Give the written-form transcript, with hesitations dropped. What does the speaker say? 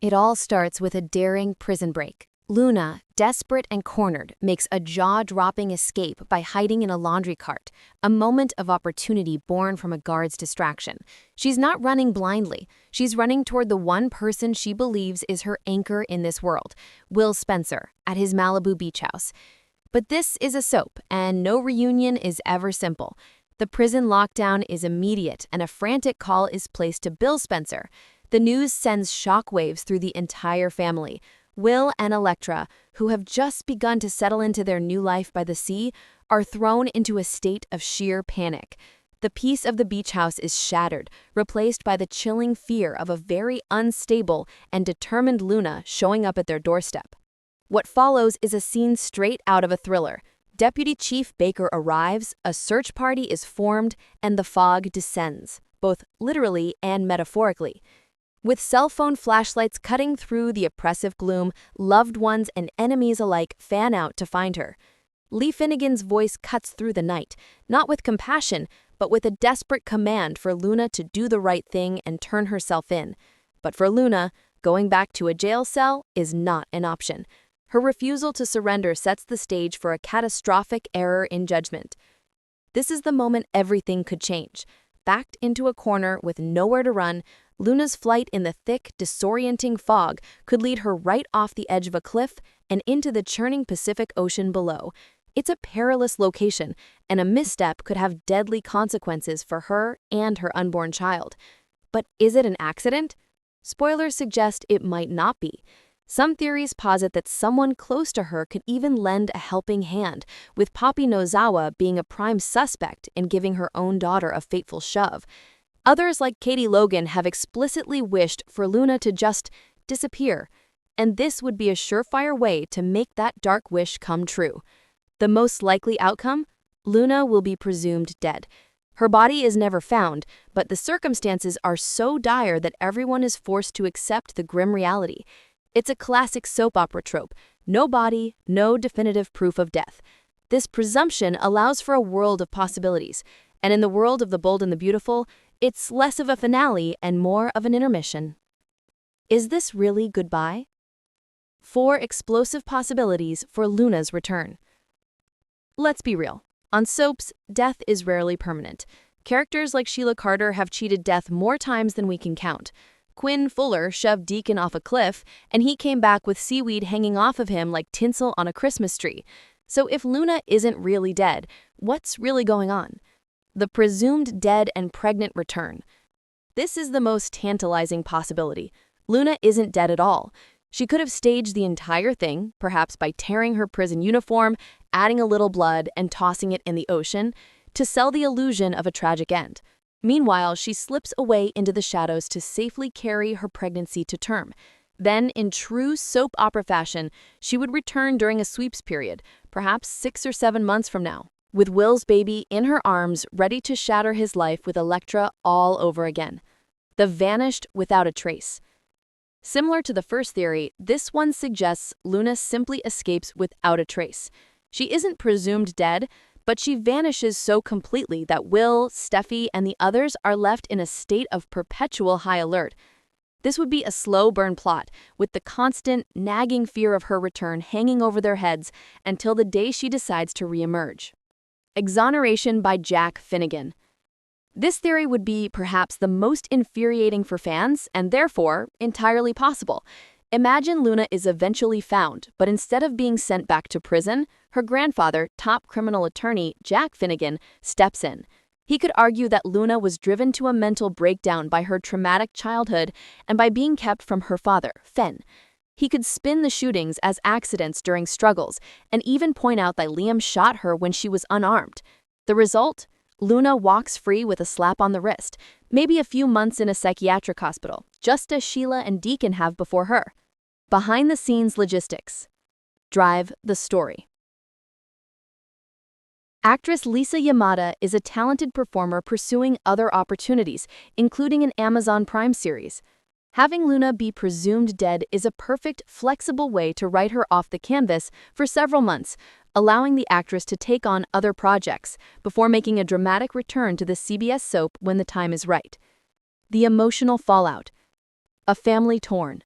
It all starts with a daring prison break. Luna, desperate and cornered, makes a jaw-dropping escape by hiding in a laundry cart, a moment of opportunity born from a guard's distraction. She's not running blindly. She's running toward the one person she believes is her anchor in this world, Will Spencer, at his Malibu beach house. But this is a soap, and no reunion is ever simple. The prison lockdown is immediate, and a frantic call is placed to Bill Spencer. The news sends shockwaves through the entire family. Will and Electra, who have just begun to settle into their new life by the sea, are thrown into a state of sheer panic. The peace of the beach house is shattered, replaced by the chilling fear of a very unstable and determined Luna showing up at their doorstep. What follows is a scene straight out of a thriller. Deputy Chief Baker arrives, a search party is formed, and the fog descends, both literally and metaphorically. With cell phone flashlights cutting through the oppressive gloom, loved ones and enemies alike fan out to find her. Lee Finnegan's voice cuts through the night, not with compassion, but with a desperate command for Luna to do the right thing and turn herself in. But for Luna, going back to a jail cell is not an option. Her refusal to surrender sets the stage for a catastrophic error in judgment. This is the moment everything could change. Backed into a corner with nowhere to run, Luna's flight in the thick, disorienting fog could lead her right off the edge of a cliff and into the churning Pacific Ocean below. It's a perilous location, and a misstep could have deadly consequences for her and her unborn child. But is it an accident? Spoilers suggest it might not be. Some theories posit that someone close to her could even lend a helping hand, with Poppy Nozawa being a prime suspect in giving her own daughter a fateful shove. Others, like Katie Logan, have explicitly wished for Luna to just disappear, and this would be a surefire way to make that dark wish come true. The most likely outcome? Luna will be presumed dead. Her body is never found, but the circumstances are so dire that everyone is forced to accept the grim reality. It's a classic soap opera trope: no body, no definitive proof of death. This presumption allows for a world of possibilities, and in the world of The Bold and the Beautiful, it's less of a finale and more of an intermission. Is this really goodbye? 4 explosive possibilities for Luna's return. Let's be real. On soaps, death is rarely permanent. Characters like Sheila Carter have cheated death more times than we can count. Quinn Fuller shoved Deacon off a cliff, and he came back with seaweed hanging off of him like tinsel on a Christmas tree. So if Luna isn't really dead, what's really going on? The presumed dead and pregnant return. This is the most tantalizing possibility. Luna isn't dead at all. She could have staged the entire thing, perhaps by tearing her prison uniform, adding a little blood, and tossing it in the ocean, to sell the illusion of a tragic end. Meanwhile, she slips away into the shadows to safely carry her pregnancy to term. Then, in true soap opera fashion, she would return during a sweeps period, perhaps 6 or 7 months from now, with Will's baby in her arms, ready to shatter his life with Electra all over again. The vanished without a trace. Similar to the first theory, this one suggests Luna simply escapes without a trace. She isn't presumed dead, but she vanishes so completely that Will, Steffi, and the others are left in a state of perpetual high alert. This would be a slow burn plot, with the constant, nagging fear of her return hanging over their heads until the day she decides to reemerge. Exoneration by Jack Finnegan. This theory would be perhaps the most infuriating for fans, and therefore entirely possible. Imagine Luna is eventually found, but instead of being sent back to prison, her grandfather, top criminal attorney Jack Finnegan, steps in. He could argue that Luna was driven to a mental breakdown by her traumatic childhood and by being kept from her father, Fen. He could spin the shootings as accidents during struggles, and even point out that Liam shot her when she was unarmed. The result? Luna walks free with a slap on the wrist, maybe a few months in a psychiatric hospital, just as Sheila and Deacon have before her. Behind-the-scenes logistics. Drive the story. Actress Lisa Yamada is a talented performer pursuing other opportunities, including an Amazon Prime series. Having Luna be presumed dead is a perfect, flexible way to write her off the canvas for several months, allowing the actress to take on other projects before making a dramatic return to the CBS soap when the time is right. The emotional fallout. A family torn.